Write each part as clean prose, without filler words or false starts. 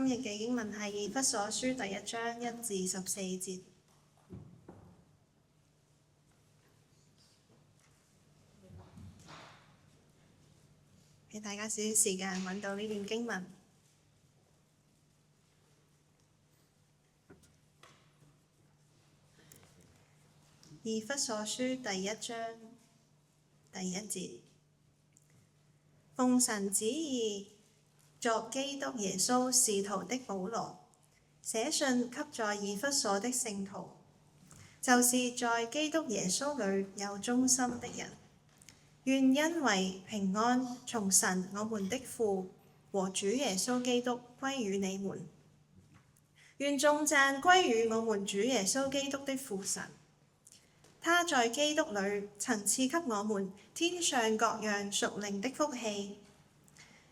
今日嘅經文係以弗所書第1章1至14節。俾大家少少時間揾到呢段經文。以弗所書第1章第1節，奉神旨意，作基督耶穌使徒的保羅，寫信給在以弗所的聖徒，就是在基督耶穌裏有忠心的人，願恩惠平安從神我們的父和主耶穌基督歸於你們。願頌讚歸於我們主耶穌基督的父神，他在基督裏曾賜給我們天上各樣屬靈的福氣，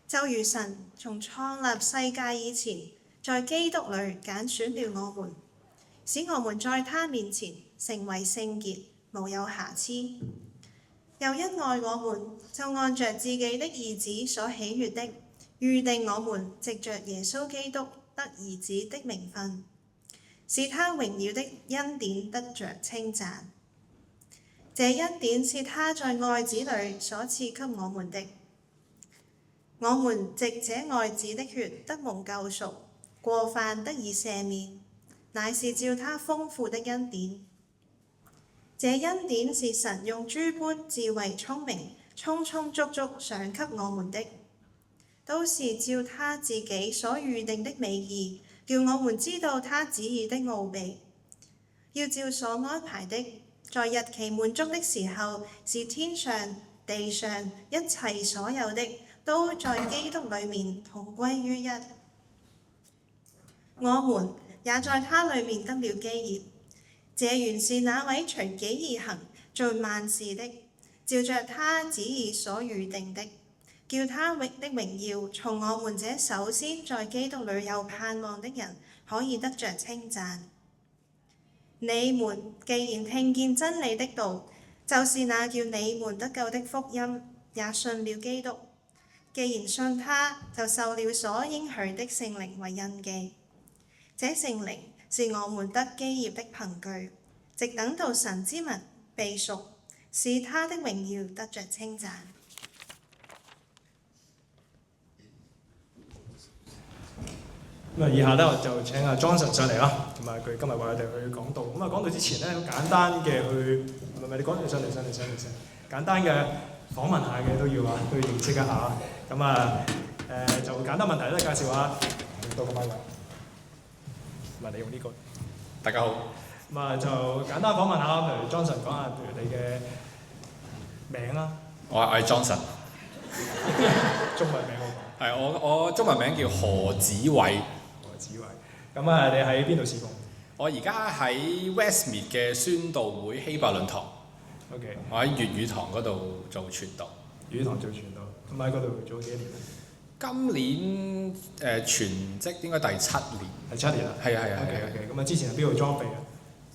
就如神從創立世界以前，在基督裏揀選了我們，使我們在他面前成為聖潔，無有瑕疵。又因愛我們，就按着自己的義子所喜悅的，預定我們藉着耶穌基督得兒子的名分，使他榮耀的恩典得着稱讚。這恩典是他在愛子裏所賜給我們的。我們藉這愛子的血得蒙救贖，過犯得以赦免，乃是照他豐富的恩典。這恩典是神用諸般智慧聰明，充充足足賞給我們的，都是照他自己所預定的美意，叫我們知道他旨意的奧秘，要照所安排的，在日期滿足的時候，是天上地上一切所有的，都在基督裏面同歸於一。我們也在他裏面得了基業。這原是那位隨己意行做萬事的，照着他旨意所預定的，叫他的榮耀從我們這首先在基督裏有盼望的人可以得着稱讚。你們既然聽見真理的道，就是那叫你們得救的福音，也信了基督。既然信他，就受了所應許的聖靈為印記。這聖靈是我們得基業的憑據，直等到神之民被贖，使他的榮耀得着稱讚。咁以下咧我就請阿 Johnson 上嚟啦，咁佢今日為我哋去講道。咁講道之前咧，好簡單嘅你講上嚟，簡單嘅訪問下嘅都要認識一下。咁就簡單問題咧，介紹下用到個麥位，唔係你用呢個。大家好。咁就簡單訪問下，譬如 Johnson 講下，譬如你嘅名啦。我係 Johnson。中文名我講。係我中文名叫何子偉。何子偉。咁你喺邊度事奉？我而家喺 Westmead 嘅宣道會希伯倫堂。OK。我喺粵語堂嗰度做傳道。粵語堂做傳道，咁喺嗰度做咗幾年？今年全職應該第7年。第7年啦。係。OK。咁之前喺邊度裝備啊？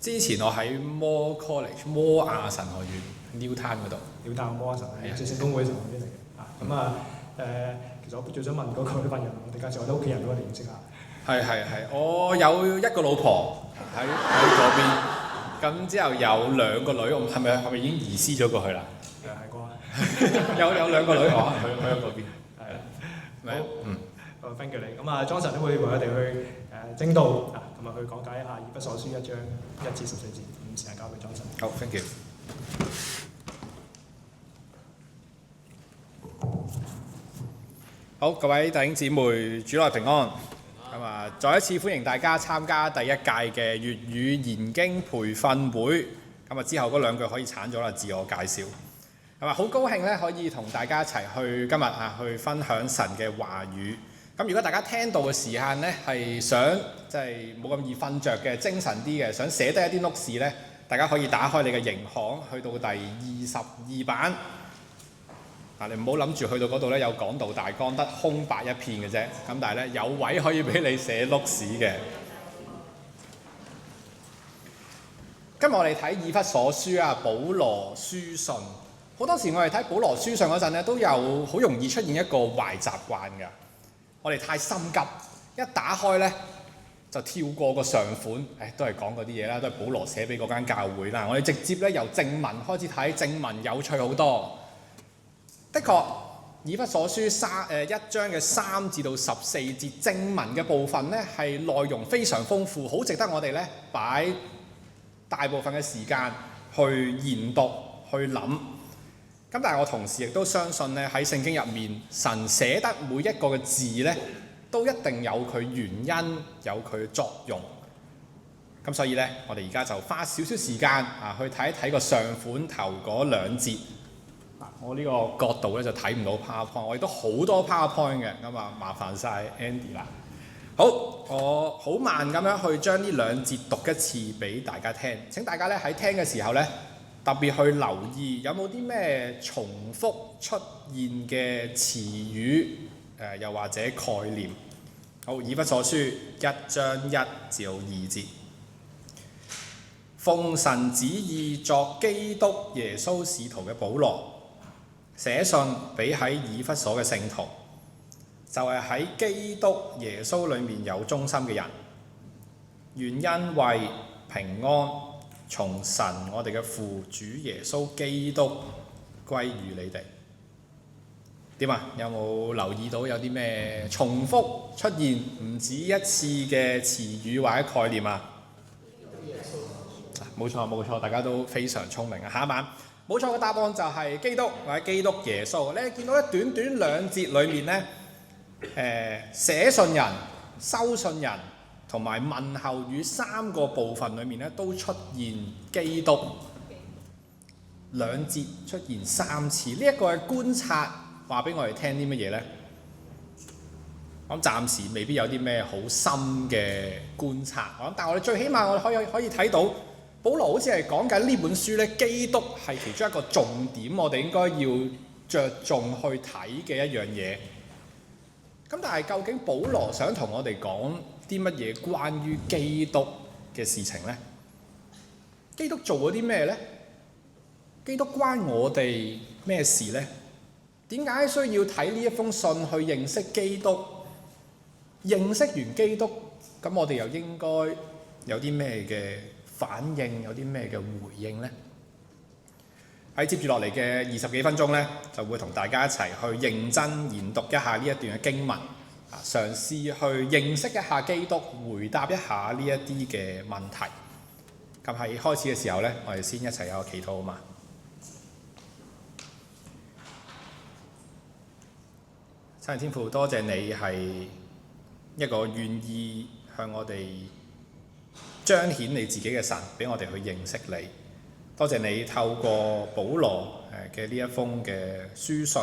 之前我喺 Moore College 摩亞神學院 Newtown 嗰度。Newtown 摩亞神學院，即係聖公會神學院嚟嘅。其實我最想問嗰個班人，我哋介紹我哋屋企人嗰個認識下。係。我有一個老婆喺嗰邊，咁之後有2個女，我係咪已經移師咗過去啦？係啩？有2個女，我去咗嗰邊。係啦。好，thank you 你。咁Johnson都會為我哋去證道咁去講解一下以弗所書1章1至14節。咁時間交俾Johnson。好 ，thank you。好，各位弟兄姊妹，主內平安。再一次歡迎大家參加第1屆嘅粵語研經培訓會。之後嗰2句可以剷咗啦，自我介紹。好高興咧，可以同大家一齊去今日去分享神嘅話語。如果大家聽到嘅時間咧，係想即係冇咁易瞓着嘅，精神啲嘅，想寫低一啲 notes 咧，大家可以打開你嘅營行，去到第22版。你唔好諗住去到嗰度咧有講道大綱，得空白一片嘅啫。但係咧有位可以俾你寫 notes 嘅。今日我哋睇以弗所書保羅書信。好多時我哋睇保羅書信嗰陣咧，都有好容易出現一個壞習慣㗎。我哋太心急，一打開呢，就跳過個上款，都係講嗰啲嘢啦，都係保羅寫俾嗰間教會啦。我哋直接咧由正文開始睇，正文有趣好多。的確，以弗所書1章嘅3至到14節正文嘅部分呢，係內容非常豐富，好值得我哋呢擺大部分嘅時間去研讀、去諗。咁但係我同時亦都相信呢，喺聖經入面，神寫得每一個嘅字呢，都一定有佢原因，有佢作用。咁所以呢，我哋而家就花少少時間去睇一睇個上款頭嗰2節。我呢個角度咧就睇唔到 PowerPoint， 我亦都好多 PowerPoint 嘅，咁啊麻煩晒 Andy 啦。好，我好慢咁樣去將呢2節讀一次俾大家聽。請大家咧喺聽嘅時候咧，特別去留意有冇啲咩重複出現嘅詞語，又或者概念。好，以弗所書1章1至2節。奉神旨意作基督耶穌使徒嘅保羅，寫信俾喺以弗所嘅聖徒，就係喺基督耶穌裏面有忠心嘅人，願恩惠平安從神我哋嘅父主耶穌基督歸於你哋。點啊？有冇留意到有啲咩重複出現唔止一次嘅詞語或者概念啊？冇錯，大家都非常聰明啊！下一晚冇錯嘅答案就係基督或者基督耶穌。你見到咧短短2節裏面咧，寫信人、收信人同埋問候語3個部分裏面咧都出現基督。2節出現3次，呢一個係觀察話俾我哋聽啲乜嘢呢？我諗暫時未必有啲咩好深嘅觀察，但係我哋最起碼我哋可以睇到。保羅好似係講緊呢本書咧，基督係其中一個重點，我哋應該要着重去睇嘅一樣嘢。咁但係究竟保羅想同我哋講啲乜嘢關於基督嘅事情呢？基督做咗啲咩呢？基督關我哋咩事呢？點解需要睇呢一封信去認識基督？認識完基督，咁我哋又應該有啲咩嘅反應，有啲咩嘅回應呢？喺接住落嚟嘅20幾分鐘呢，就會同大家一齊去認真研讀一下呢一段嘅經文，嘗試去認識一下基督，回答一下呢一啲嘅問題。咁喺開始嘅時候呢，我哋先一齊有個祈禱好嘛？親愛天父，多謝你係一個願意向我哋彰顯你自己嘅神，俾我哋去認識你。多謝你透過保羅嘅呢一封嘅書信，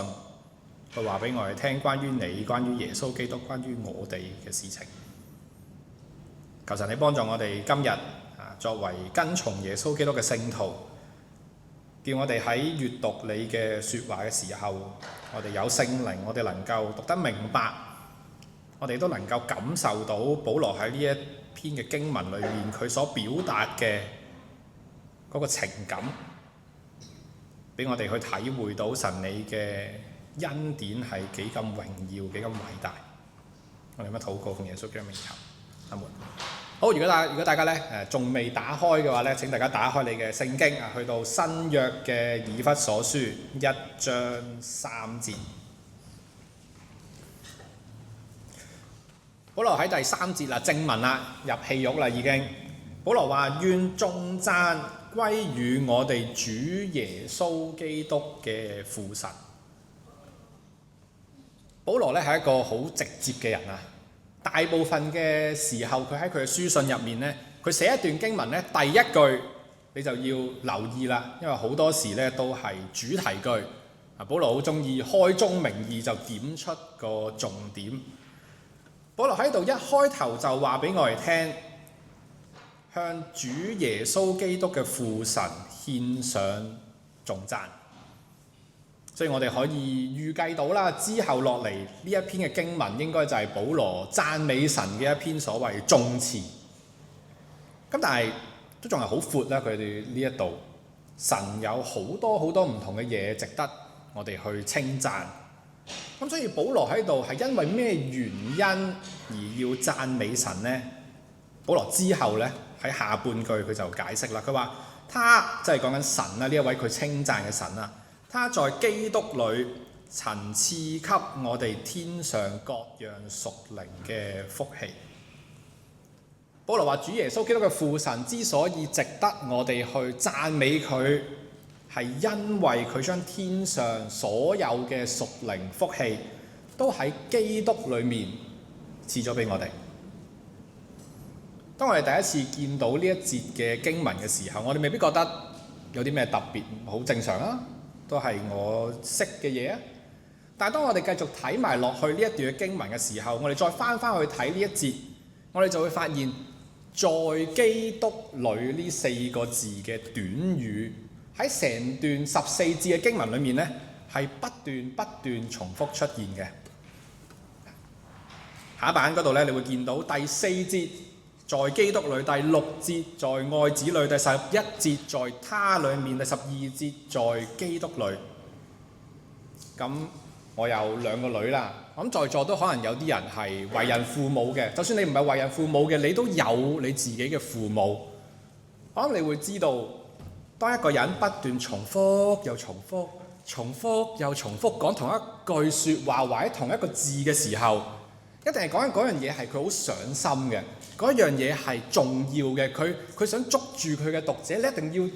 去話俾我哋聽關於你、關於耶穌基督、關於我哋嘅事情。求神你幫助我哋今日作為跟從耶穌基督嘅聖徒，叫我哋喺閱讀你嘅説話嘅時候，我哋有聖靈，我哋能夠讀得明白，我哋都能夠感受到保羅喺呢一篇嘅經文裏面佢所表達嘅嗰個情感，俾我哋去體會到神你嘅恩典係幾咁榮耀、幾咁偉大。我哋咁樣禱告，奉耶穌基督名求，阿門。好，如果大家咧仲未打開嘅話咧，請大家打開你嘅聖經去到新約嘅以弗所書1章3節。保羅喺第3節啦，正文啦，入戲肉啦已經。保羅話：願頌讚歸於我哋主耶穌基督嘅父神。保羅咧係一個好直接嘅人啊！大部分嘅時候，佢喺佢嘅書信入面咧，佢寫一段經文咧，第一句你就要留意啦，因為好多時咧都係主題句。啊，保羅好中意開宗明義就點出個重點。保羅喺度一開頭就話俾我哋聽，向主耶穌基督嘅父神獻上頌讚。所以我哋可以預計到啦，之後落嚟呢一篇嘅經文應該就係保羅讚美神嘅一篇所謂頌詞。咁但係都仲係好闊啦，佢哋呢一度神有好多唔同嘅嘢值得我哋去稱讚。咁所以保羅喺度係因為咩原因而要讚美神呢？保羅之後呢，喺下半句佢就解釋啦，佢話他即係講緊神啦，呢一位佢稱讚嘅神啊，他在基督裏曾賜給我哋天上各樣屬靈嘅福氣。保羅話主耶穌基督嘅父神之所以值得我哋去讚美佢，係因為佢將天上所有嘅屬靈福氣都喺基督裏面賜咗俾我哋。當我哋第一次見到呢一節嘅經文嘅時候，我哋未必覺得有啲咩特別，好正常啊，都係我識嘅嘢啊。但係當我哋繼續睇埋落去呢一段嘅經文嘅時候，我哋再翻去睇呢一節，我哋就會發現在基督裏呢4個字嘅短語喺成段14節嘅經文裏面呢，係不斷重複出現嘅。下一版嗰度呢，你會見到第4節在基督裏，第6節在愛子裏，第11節在他裏面，第12節在基督裏。咁我有2個女啦，咁在座都可能有啲人係為人父母嘅，就算你唔係為人父母嘅，你都有你自己嘅父母。我諗你會知道，當一個人不斷重複又重複、重複又重複講同一句説話或者同一個字嘅時候，一定係講緊嗰樣嘢係佢好上心嘅，嗰樣嘢係重要嘅，佢想捉住佢嘅讀者，你一定要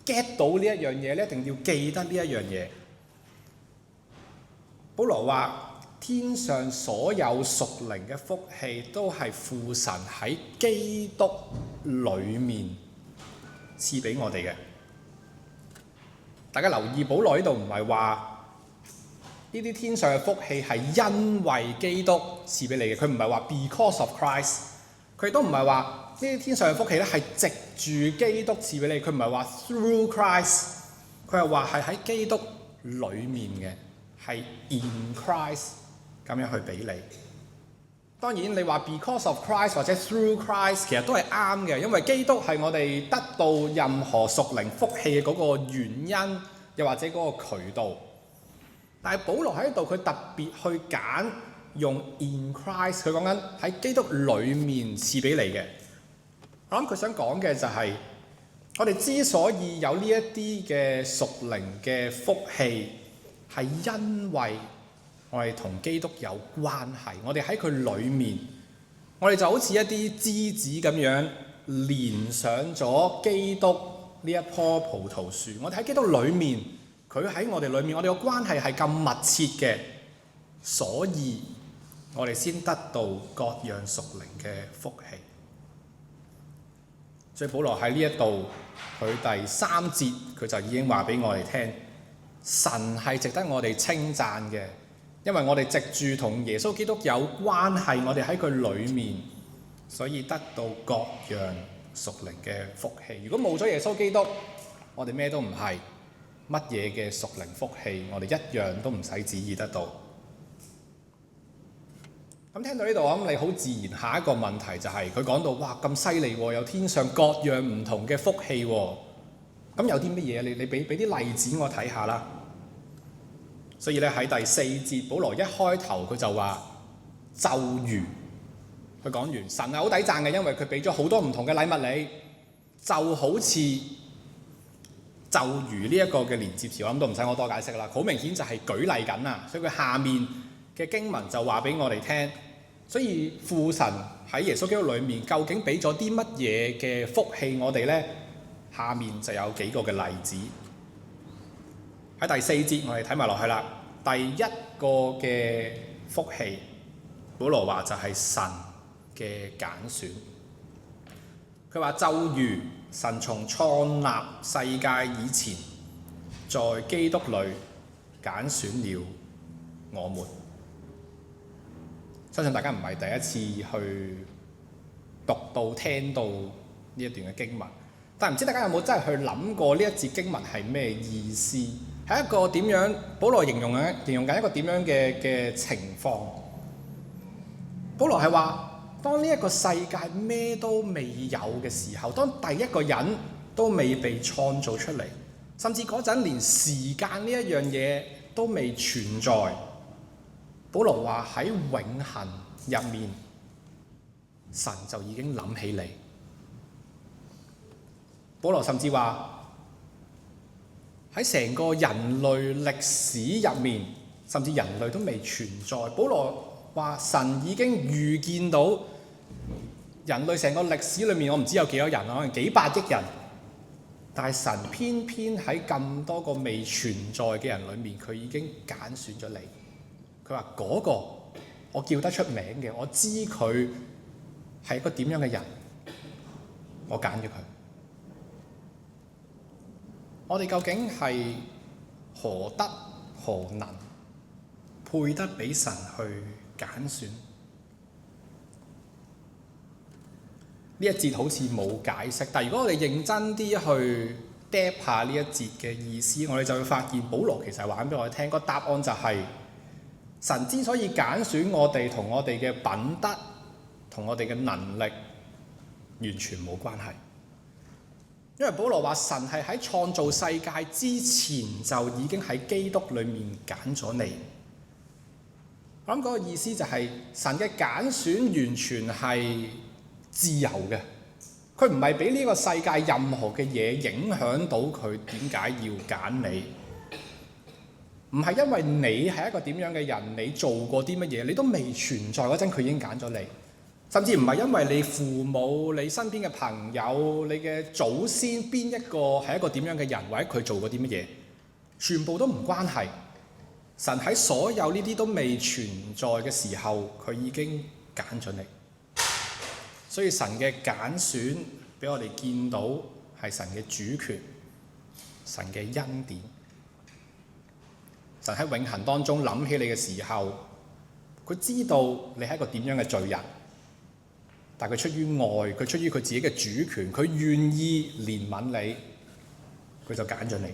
get 到呢一樣嘢，你一定要記得呢一樣嘢。保羅話：天上所有屬靈嘅福氣都係父神喺基督裏面賜俾我哋嘅。大家留意，保羅呢度唔係話呢啲天上嘅福氣係因為基督賜俾你嘅，佢唔係話 because of Christ， 佢亦都唔係話呢啲天上嘅福氣咧係藉住基督賜俾你，佢唔係話 through Christ， 佢係話係喺基督裏面嘅。係 in Christ 咁樣去俾你。當然你話 because of Christ 或者 through Christ 其實都係啱嘅，因為基督係我哋得到任何屬靈福氣嘅嗰個原因，又或者嗰個渠道。但係保羅喺度佢特別去揀用 in Christ， 佢講緊喺基督裡面賜俾你嘅。我諗佢想講嘅就係我哋之所以有呢一啲嘅屬靈嘅福氣，係因為我哋同基督有關係，我哋喺佢裏面，我哋就好似一啲枝子咁樣連上咗基督呢一棵葡萄樹。我哋喺基督裏面，佢喺我哋裏面，我哋嘅關係係咁密切嘅，所以我哋先得到各樣屬靈嘅福氣。所以保羅喺呢一度，佢第3節佢就已經話俾我哋聽。神係值得我哋稱讚嘅，因為我哋藉住同耶穌基督有關係，我哋喺佢裏面，所以得到各樣屬靈嘅福氣。如果冇咗耶穌基督，我哋咩都唔係，乜嘢嘅屬靈福氣，我哋一樣都唔使旨意得到。咁聽到呢度，我諗你好自然，下一個問題就係佢講到哇咁犀利喎，有天上各樣唔同嘅福氣喎。咁有啲乜嘢？你俾啲例子我睇下啦。所以咧喺第4節，保羅一開頭佢就話就如，佢講完神係好抵讚嘅，因為佢俾咗好多唔同嘅禮物你，就好似就如呢一個嘅連接詞，我諗都唔使我多解釋啦。好明顯就係舉例緊啊，所以佢下面嘅經文就話俾我哋聽。所以父神喺耶穌基督裏面究竟俾咗啲乜嘢嘅福氣我哋呢？下面就有幾個嘅例子。喺第4節我哋睇埋落去啦。第一個嘅福氣，保羅話就係神嘅揀選。佢話就如神從創立世界以前，在基督裏揀選了我們。相信大家唔係第一次去讀到聽到呢一段嘅經文。但唔知大家有冇真係去諗過呢一節經文係咩意思？係一個點樣？保羅形容緊一個點樣嘅情況？保羅係話，當呢一個世界咩都未有嘅時候，當第一個人都未被創造出嚟，甚至嗰陣連時間呢一樣嘢都未存在，保羅話喺永恆入面，神就已經諗起你。保羅甚至話喺成個人類歷史入面，甚至人類都未存在。保羅話神已經預見到人類成個歷史裏面，我唔知有幾多人，可能幾百億人，但係神偏偏喺咁多個未存在嘅人裏面，佢已經揀選咗你。佢話嗰個我叫得出名嘅，我知佢係一個點樣嘅人，我揀咗佢。我哋究竟係何德何能，配得俾神去揀選？呢一節好似冇解釋，但係如果我哋認真啲去 depth 下呢一節嘅意思，我哋就會發現保羅其實係話俾我哋聽，個答案就係神之所以揀選我哋，同我哋嘅品德同我哋嘅能力完全冇關係。因為保羅話神係喺創造世界之前就已經喺基督裏面揀咗你。我諗嗰個意思就係神嘅揀選完全係自由嘅，佢唔係俾呢個世界任何嘅嘢影響到佢點解要揀你。唔係因為你係一個點樣嘅人，你做過啲乜嘢，你都未存在嗰陣佢已經揀咗你。甚至唔係因為你父母、你身邊嘅朋友、你嘅祖先邊一個係一個點樣嘅人，或者佢做過啲乜嘢，全部都唔關係。神喺所有呢啲都未存在嘅時候，佢已經揀咗你。所以神嘅揀選俾我哋見到係神嘅主權、神嘅恩典。神喺永恆當中諗起你嘅時候，佢知道你係一個點樣嘅罪人。但佢出於愛，佢出於佢自己嘅主權，佢願意憐憫你，佢就揀咗你。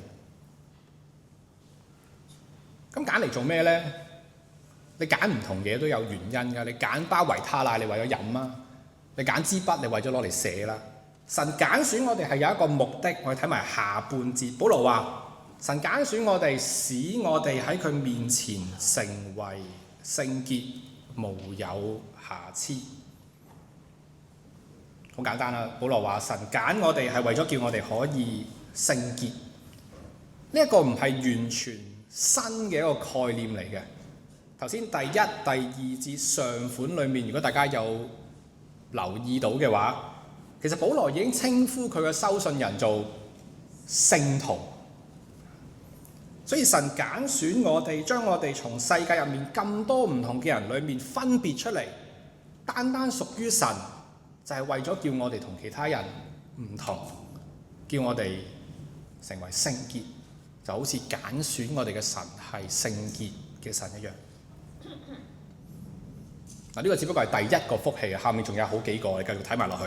咁揀嚟做咩呢？你揀唔同嘢都有原因㗎。你揀包維他奶，你為咗飲啊；你揀支筆，你為咗攞嚟寫啦。神揀選我哋係有一個目的，我哋睇埋下半節。保羅話：神揀選我哋，使我哋喺佢面前成為聖潔，無有瑕疵。好簡單啦，保羅話神揀我哋係為咗叫我哋可以聖潔。呢一個唔係完全新嘅一個概念嚟嘅。頭先第一、第二節上款裏面，如果大家有留意到嘅話，其實保羅已經稱呼佢嘅收信人做聖徒。所以神揀選我哋，將我哋從世界入面咁多唔同嘅人裏面分別出嚟，單單屬於神。就係為咗叫我哋同其他人唔同，叫我哋成為聖潔，就好似揀選我哋嘅神係聖潔嘅神一樣。呢個只不過係第一個福氣，下面仲有好幾個，我哋繼續睇埋落去。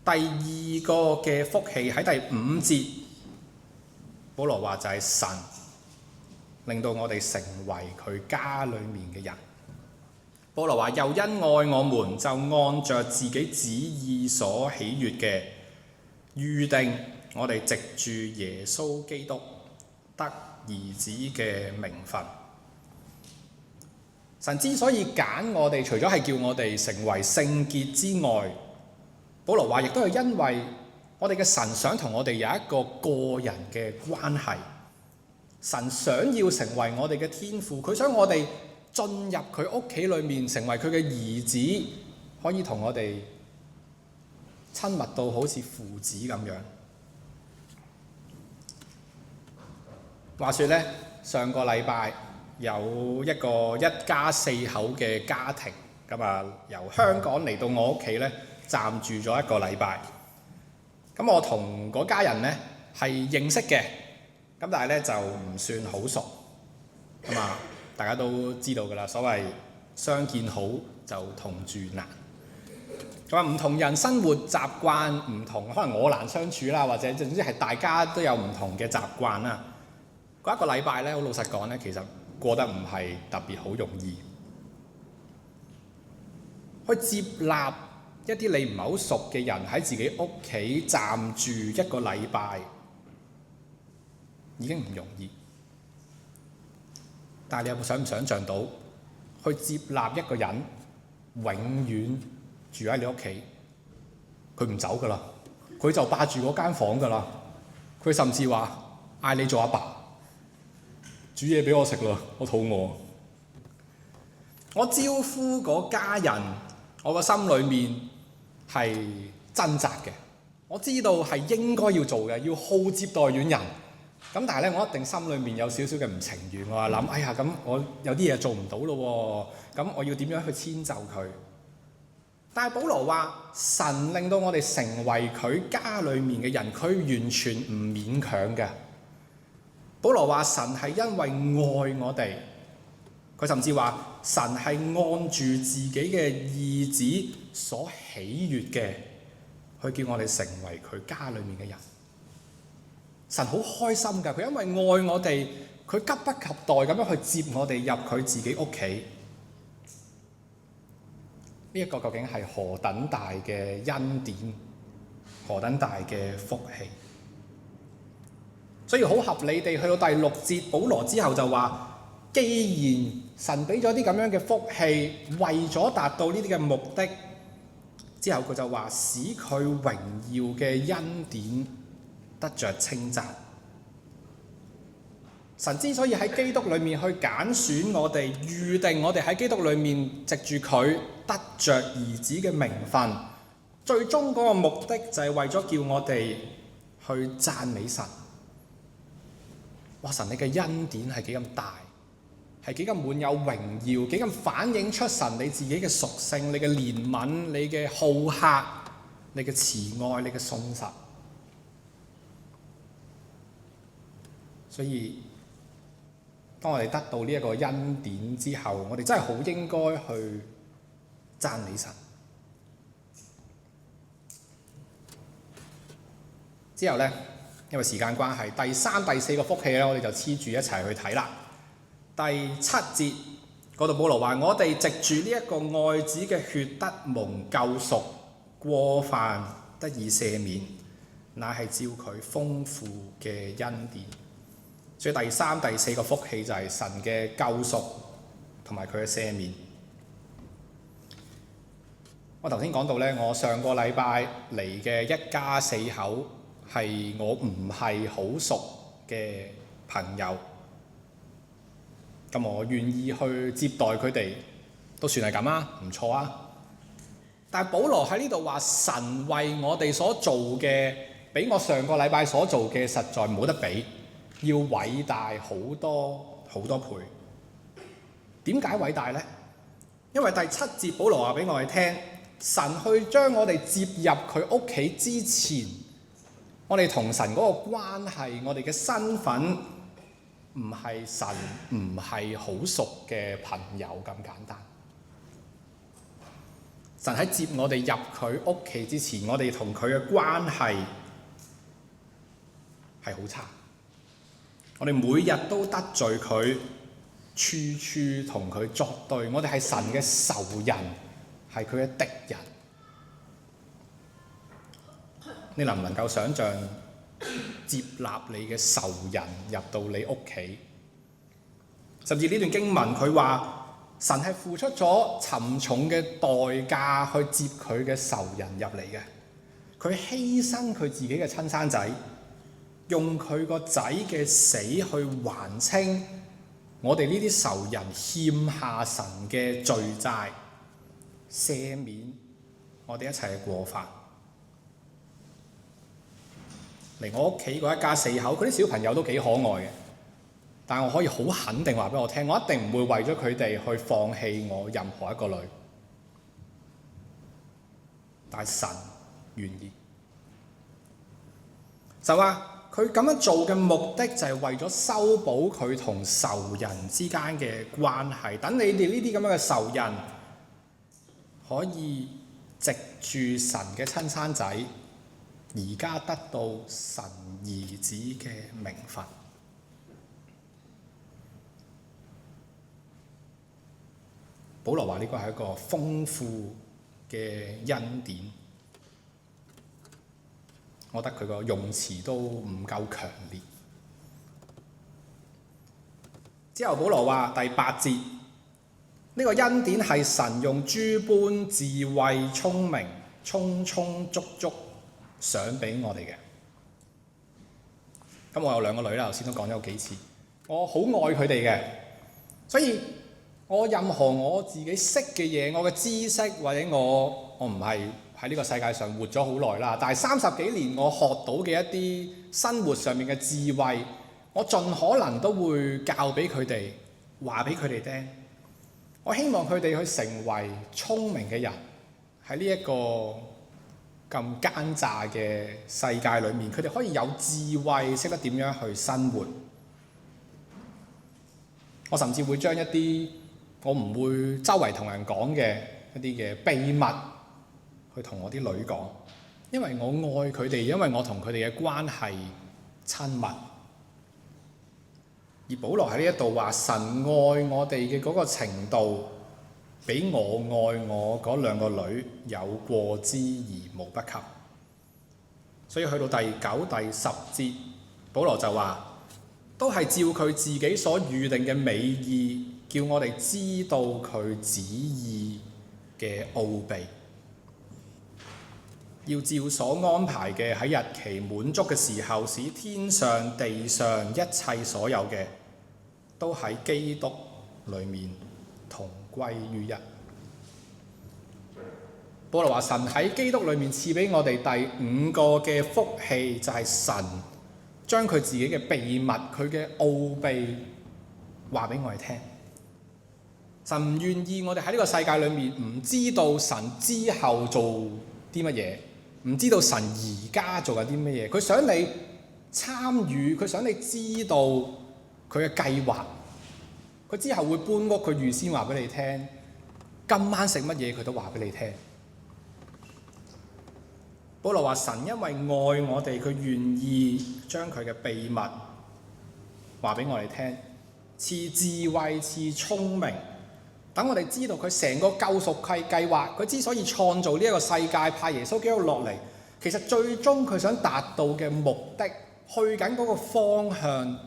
第二個嘅福氣喺第5節，保羅話就係神令到我哋成為佢家裏面嘅人。保羅話：又因愛我們，就按着自己旨意所喜悅嘅，預定我哋藉住耶穌基督得兒子嘅名分。神之所以揀我哋，除咗係叫我哋成為聖潔之外，保羅話亦都係因為我哋嘅神想同我哋有一個個人嘅關係。神想要成為我哋嘅天父，佢想我哋進入佢屋企裏面，成為佢嘅兒子，可以同我哋親密到好似父子咁樣。話說呢，上個禮拜有一個一家4口嘅家庭，咁啊由香港嚟到我屋企呢，暫住咗1個禮拜。咁我同嗰家人呢係認識嘅，咁但係呢就唔算好熟，咁啊。大家都知道㗎啦，所謂相見好就同住難。咁啊，唔同人生活習慣唔同，可能我難相處啦，或者總之係大家都有唔同嘅習慣啦。嗰1個禮拜咧，好老實講咧，其實過得唔係特別好容易。去接納一啲你唔係好熟嘅人喺自己屋企暫住1個禮拜，已經唔容易。但係你有冇想唔想像到，去接納一個人永遠住喺你屋企，佢唔走㗎啦，佢就霸住嗰間房㗎啦，佢甚至話嗌你做阿爸，煮嘢俾我食啦，我肚餓。我招呼嗰家人，我個心裏面係掙扎嘅。我知道係應該要做嘅，要好接待遠人。咁但係咧，我一定心裏面有少少嘅唔情願。我話諗，哎呀，咁我有啲嘢做唔到咯喎，咁我要點樣去遷就佢？但係保羅話，神令到我哋成為佢家裏面嘅人，佢完全唔勉強嘅。保羅話神係因為愛我哋，佢甚至話神係按住自己嘅意旨所喜悅嘅，去叫我哋成為佢家裏面嘅人。神好開心㗎，佢因為愛我哋，佢急不及待咁樣去接我哋入佢自己屋企。呢一個究竟係何等大嘅恩典，何等大嘅福氣？所以好合理地去到第6節，保羅之後就話：既然神俾咗啲咁樣嘅福氣，為咗達到呢啲嘅目的，之後佢就話使佢榮耀嘅恩典得着稱讚。神之所以喺基督裏面去揀選我哋，預定我哋喺基督裏面藉住佢得着兒子嘅名分，最終嗰個目的就係為咗叫我哋去讚美神。哇！神你嘅恩典係幾咁大，係幾咁滿有榮耀，幾咁反映出神你自己嘅屬性，你嘅憐憫，你嘅好客，你嘅慈愛，你嘅信實。所以當我哋得到呢一個恩典之後，我哋真係好應該去讚美神。之後呢，因為時間關係，第3、第4個福氣咧，我哋就黐住一齊去睇啦。第7節嗰度保羅話：我哋藉住呢一個愛子嘅血得蒙救贖，過犯得以赦免，乃係照佢豐富嘅恩典。所以第3、第4個福氣就係神嘅救贖同埋佢嘅赦免。我頭先講到呢，我上個禮拜嚟嘅一家4口係我唔係好熟嘅朋友，咁我願意去接待佢哋，都算係咁啊，唔錯啊。但係保羅喺呢度話，神為我哋所做嘅，比我上個禮拜所做嘅實在冇得比，要偉大好多好多倍。點解偉大呢？因為第7節保羅話俾我哋聽，神去將我哋接入佢屋企之前，我哋同神嗰個關係，我哋嘅身份唔係神唔係好熟嘅朋友咁簡單。神喺接我哋入佢屋企之前，我哋同佢嘅關係係好差。我哋每日都得罪佢，處處同佢作對。我哋係神嘅仇人，係佢嘅敵人。你能唔能夠想像接納你嘅仇人入到你屋企？甚至呢段經文佢話神係付出咗沉重嘅代價去接佢嘅仇人入嚟嘅。佢犧牲佢自己嘅親生仔，用佢個仔嘅死去還清我哋呢啲仇人欠下神嘅罪債，赦免我哋一齊嘅過犯。嚟我屋企嗰一家4口，佢啲小朋友都幾可愛嘅，但我可以好肯定話俾我聽，我一定唔會為咗佢哋去放棄我任何一個女。但係神願意，就話佢咁樣做嘅目的就係為咗修補佢同仇人之間嘅關係，等你哋呢啲咁樣嘅仇人可以藉住神嘅親生仔，而家得到神兒子嘅名分。保羅話呢個係一個豐富嘅恩典，我覺得佢個用詞都唔夠強烈。之後保羅話第8節，呢個恩典係神用諸般智慧聰明充充足足賞俾我哋嘅。咁我有2個女啦，頭先都講咗幾次，我好愛佢哋嘅，所以我任何我自己識嘅嘢，我嘅知識或者我唔係喺呢個世界上活咗好耐啦，但係30幾年我學到嘅一啲生活上面嘅智慧，我盡可能都會教俾佢哋，話俾佢哋聽。我希望佢哋去成為聰明嘅人，喺呢一個咁奸詐嘅世界裏面，佢哋可以有智慧，識得點樣去生活。我甚至會將一啲我唔會周圍同人講嘅一啲嘅秘密去同我啲女講，因為我愛佢哋，因為我同佢哋嘅關係親密。而保羅喺呢一度話，神愛我哋嘅嗰個程度，比我愛我嗰2個女有過之而無不及。所以去到第9、第10節，保羅就話，都係照佢自己所預定嘅美意，叫我哋知道佢旨意嘅奧秘，要照所安排嘅喺日期滿足嘅時候，使天上地上一切所有嘅都喺基督裡面同歸於一。保羅話，神喺基督裡面賜俾我哋第5個嘅福氣，就係神將佢自己嘅秘密，佢嘅奧秘話俾我哋聽。神唔願意我哋喺呢個世界裏面唔知道神之後做啲乜嘢，唔知道神而家做緊啲乜嘢。佢想你參與，佢想你知道佢嘅計劃。佢之後會搬屋，佢預先話俾你聽。今晚食乜嘢佢都話俾你聽。保羅話，神因為愛我哋，佢願意將佢嘅秘密話俾我哋聽，賜智慧，賜聰明，等我哋知道佢成個救贖計劃。佢之所以創造呢一個世界，派耶穌基督落嚟，其實最終佢想達到嘅目的，去緊嗰個方向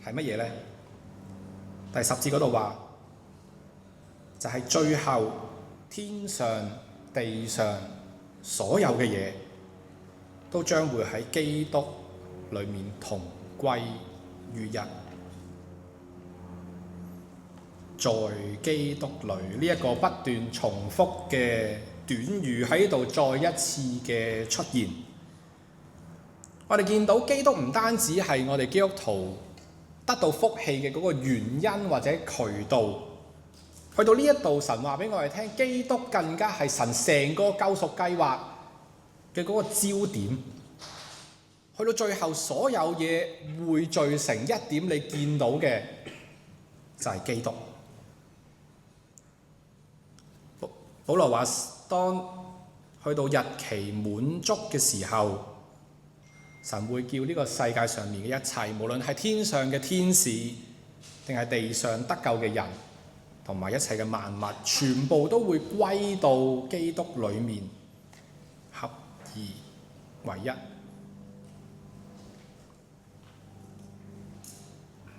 係乜嘢呢？第10節嗰度話，就係最後天上地上所有嘅嘢都將會喺基督裡面同歸於一。在基督裡，呢一個不斷重複嘅短語喺度再一次嘅出現。我哋見到基督唔單止係我哋基督徒得到福氣嘅嗰個原因或者渠道，去到呢一度，神話俾我哋聽，基督更加係神成個救贖計劃嘅嗰個焦點。去到最後，所有嘢匯聚成一點，你見到嘅就係基督。保羅話，當去到日期滿足嘅時候，神會叫呢個世界上面嘅一切，無論係天上嘅天使，定係地上得救嘅人，同埋一切嘅萬物，全部都會歸到基督裡面，合而為一。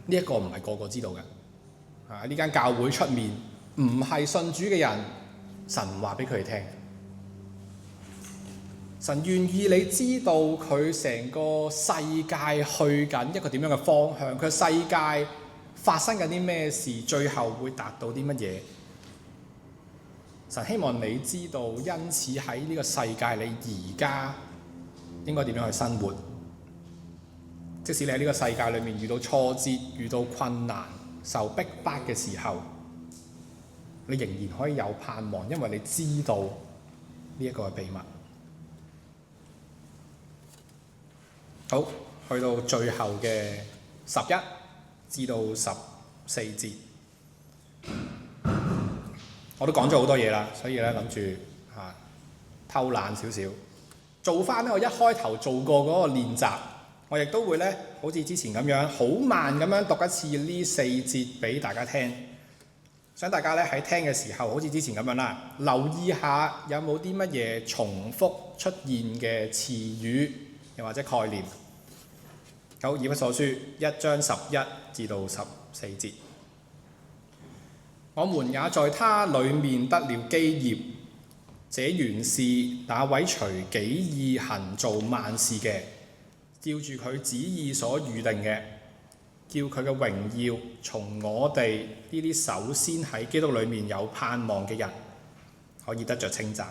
呢一個唔係個個知道嘅。呢間教會出面唔係信主嘅人，神話俾佢哋聽。神願意你知道佢成個世界去緊一個點樣嘅方向，佢世界發生緊啲咩事，最後會達到啲乜嘢。神希望你知道，因此喺呢個世界你而家應該點樣去生活。即使你喺呢個世界裏面遇到挫折、遇到困難、受逼迫嘅時候，你仍然可以有盼望，因為你知道呢一個秘密。好，去到最後嘅11至到14節，我都講咗好多嘢啦，所以咧諗住偷懶少少，做翻咧我一開頭做過嗰個練習。我亦都會咧，好似之前咁樣，好慢咁樣讀一次呢4節俾大家聽。想大家咧喺聽嘅時候，好似之前咁樣啦，留意下有冇啲乜嘢重複出現嘅詞語，又或者概念。好，以弗所書1章11至到14節。我們也在他裡面得了基業，這原是那位隨己意行做萬事嘅，照住佢旨意所預定嘅，叫佢嘅榮耀從我哋呢啲首先喺基督裡面有盼望嘅人可以得着稱讚。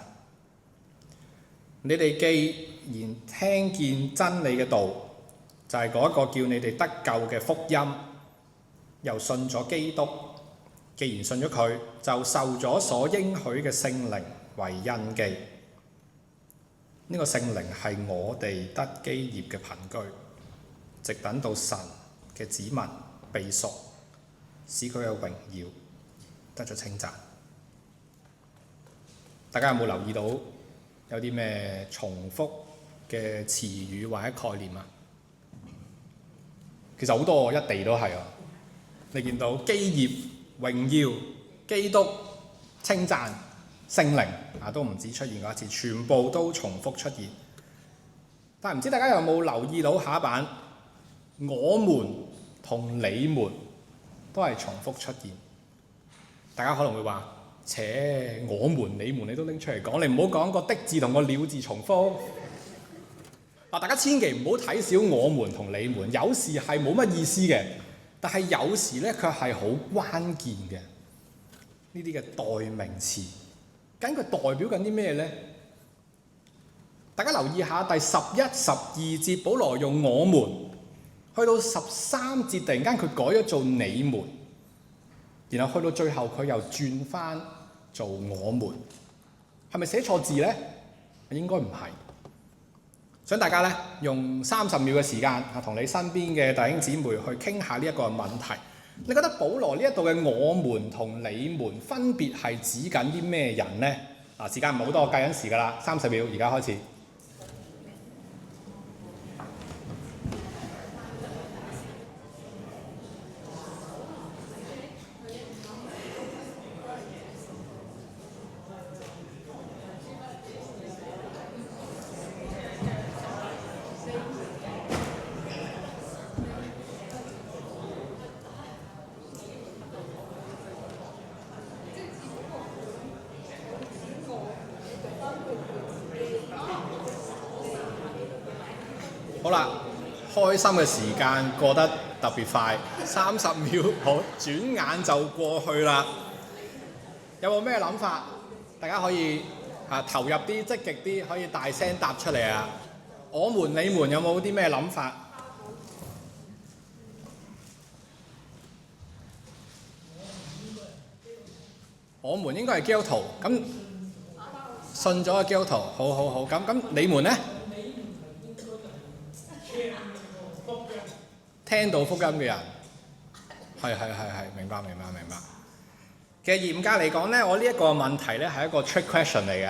你哋既然聽見真理嘅道，就係嗰一個叫你哋得救嘅福音，又信咗基督。既然信咗佢，就受咗所應許嘅聖靈為印記。呢個聖靈係我哋得基業嘅憑據，直等到神嘅子民被贖，使佢嘅榮耀得咗稱讚。大家有冇留意到有啲咩重複嘅詞語或者概念啊？其實好多，一地都係啊！你見到基業、榮耀、基督、稱讚、聖靈都唔止出現過一次，全部都重複出現。但係唔知大家有冇留意到下一版，我們同你們都係重複出現。大家可能會話：切，我們你們你都拎出嚟講，你唔好講個的字同個了字重複。大家千祈唔好睇小我們同你們，有時係冇乜意思嘅。但係有時咧，卻係好關鍵嘅呢啲嘅代名詞，究竟佢代表緊啲咩呢？大家留意下第11、12節，保羅用我們，去到13節突然間佢改咗做你們，然後去到最後佢又轉翻做我們，係咪寫錯字呢？應該唔係。想大家咧用30秒嘅時間同你身邊嘅弟兄姊妹去傾下呢一個問題。你覺得保羅呢一度嘅我們同你們分別係指緊啲咩人呢？時間唔係好多，我計緊時㗎啦，30秒，而家開始。好啦，開心嘅時間過得特別快，30秒好，轉眼就過去啦。有冇咩諗法？大家可以投入啲、積極啲，可以大聲答出嚟啊！我們、你們有冇啲咩諗法？我們應該係基督徒，咁信咗嘅基督徒，好，咁你們呢？聽到福音嘅人，係，明白。其實嚴格嚟講呢，我呢一個問題呢係一個 trick question 嚟嘅。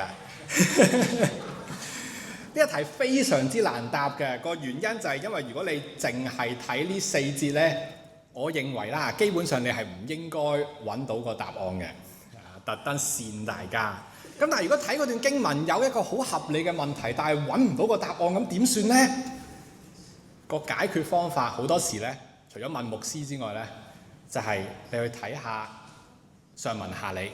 呢一題非常之難答嘅，個原因就係因為如果你淨係睇呢4節呢，我認為啦，基本上你係唔應該揾到個答案嘅，特登跣大家。咁但係如果睇嗰段經文有一個好合理嘅問題，但係揾唔到個答案，咁點算呢？個解決方法好多時呢，除咗問牧師之外呢，就係你去睇下上文下理。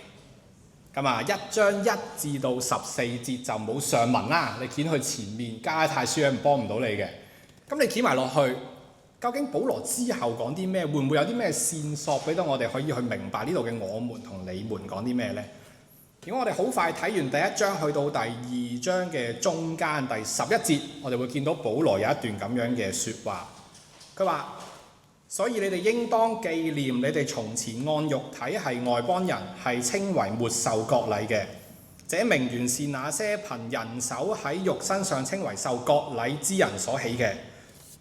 咁1章1至到14節就冇上文啦，你掀去前面，加拉太書係幫唔到你嘅。咁你掀埋落去，究竟保羅之後講啲咩？會唔會有啲咩線索俾到我哋可以去明白呢度嘅我們同你們講啲咩呢？如果我哋好快睇完第1章去到第2章嘅中間第11節，我哋會見到保羅有一段咁樣嘅説話。佢話：所以你哋應當紀念你哋從前按肉體係外邦人，係稱為沒受割禮嘅。這名原是那些憑人手喺肉身上稱為受割禮之人所起嘅。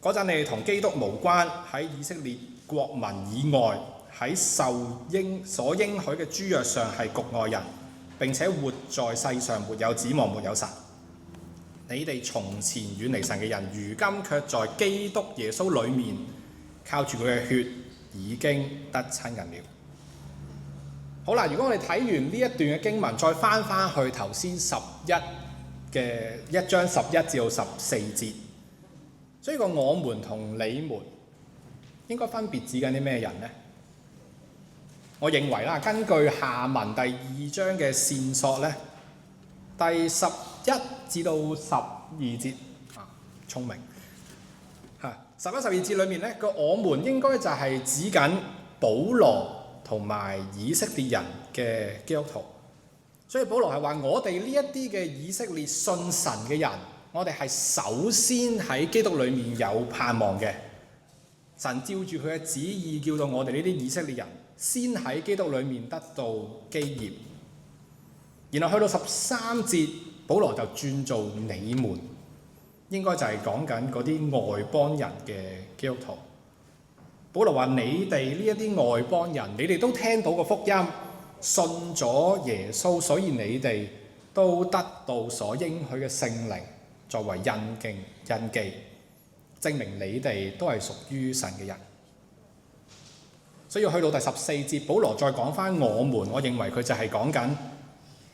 嗰陣你哋同基督無關，喺以色列國民以外，喺所應許嘅諸約上係局外人。並且活在世上沒有指望沒有神。你哋從前遠離神嘅人，如今卻在基督耶穌裡面靠住佢嘅血已經得親近了。好啦，如果我哋睇完呢一段嘅經文，再翻去頭先11嘅1章11至到14節，所以個我們同你們應該分別指緊啲咩人呢？我認為啦，根據下文第2章嘅線索呢，第11至到12節聰明11、12節裏面呢個我們應該就係指緊保羅同埋以色列人嘅基督徒，所以保羅係話我哋呢一啲嘅以色列信神嘅人，我哋係首先喺基督裏面有盼望嘅。神照住佢嘅旨意，叫到我哋呢啲以色列人先喺基督裏面得到基業，然後去到13節，保羅就轉做你們，應該就係講緊嗰啲外邦人嘅基督徒。保羅話：你哋呢一啲外邦人，你哋都聽到個福音，信咗耶穌，所以你哋都得到所應許嘅聖靈作為印記，證明你哋都係屬於神嘅人。所以去到第14節，保羅再講翻我們，我認為佢就係講緊，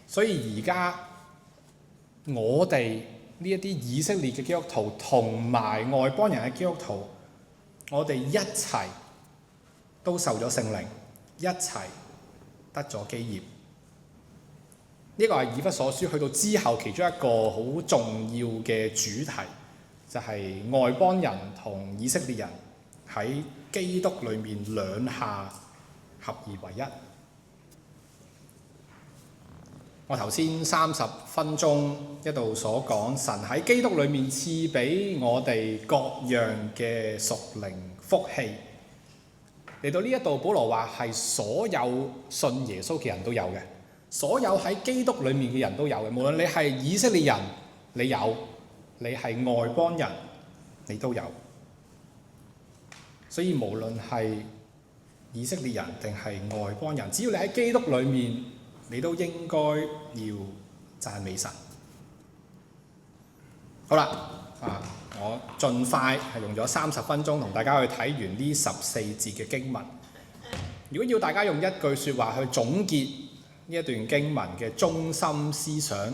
所以而家我哋呢一啲以色列嘅基督徒同埋外邦人嘅基督徒，我哋一齊都受咗聖靈，一齊得咗基業。呢個係以弗所書去到之後其中一個好重要嘅主題，就係外邦人同以色列人喺基督裏面兩下合而為一。我頭先30分鐘一度所講，神喺基督裏面賜俾我哋各樣嘅屬靈福氣。嚟到呢一度，保羅話係所有信耶穌嘅人都有嘅，所有喺基督裏面嘅人都有嘅。無論你係以色列人，你有；你係外邦人，你都有。所以無論係以色列人定係外邦人，只要你喺基督裏面，你都應該要讚美神。好啦，我盡快係用咗30分鐘同大家去睇完呢14節嘅經文。如果要大家用一句説話去總結呢一段經文嘅中心思想，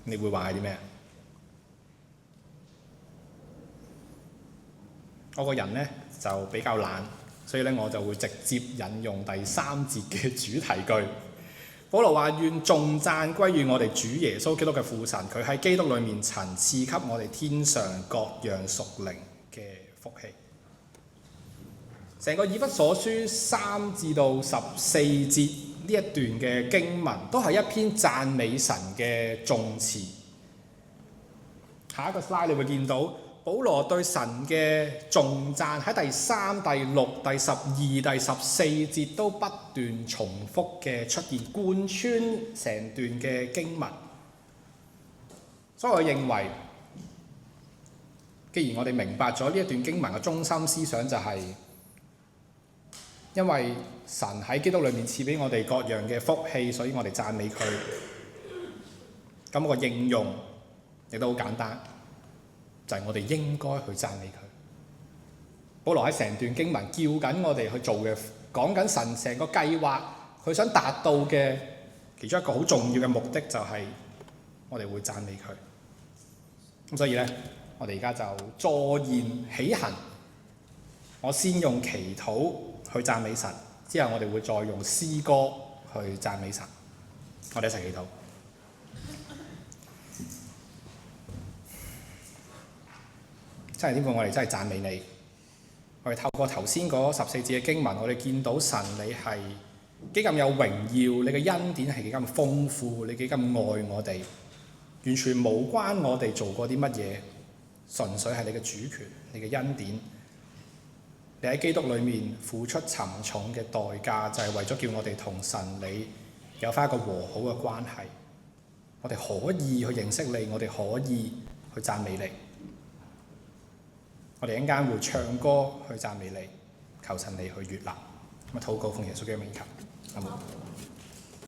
你會話係啲咩？我個人呢就比較懶，所以咧我就會直接引用第3節嘅主題句。保羅話：願頌讚歸於我哋主耶穌基督嘅父神，佢喺基督裏面曾賜給我哋天上各樣屬靈嘅福氣。成個以弗所書3至到14節呢一段嘅經文，都係一篇讚美神嘅頌詞。下一個 slide 你會見到保羅對神嘅頌讚喺第3、第6、第12、第14節都不斷重複嘅出現，貫穿成段嘅經文。所以我認為，既然我哋明白咗呢一段經文嘅中心思想，就係因為神喺基督裏面賜俾我哋各樣嘅福氣，所以我哋讚美佢。咁個應用亦都好簡單，就係我哋應該去讚美佢。保羅喺成段經文叫緊我哋去做嘅，講緊神成個計劃，佢想達到嘅其中一個好重要嘅目的，就係我哋會讚美佢。咁所以呢，我哋而家就坐言起行。我先用祈禱去讚美神，之後我哋會再用詩歌去讚美神。我哋一齊祈禱。真係天父，我哋真係讚美你。我哋透過頭先嗰14節嘅經文，我哋見到神你係幾咁有榮耀，你嘅恩典係幾咁豐富，你幾咁愛我哋，完全無關我哋做過啲乜嘢，純粹係你嘅主權，你嘅恩典。你喺基督裏面付出沉重嘅代價，就係為咗叫我哋同神你有翻一個和好嘅關係。我哋可以去認識你，我哋可以去讚美你。我哋一陣間會唱歌去讚美你，求神你去悅納。咁啊，禱告奉耶穌基督名求，阿門。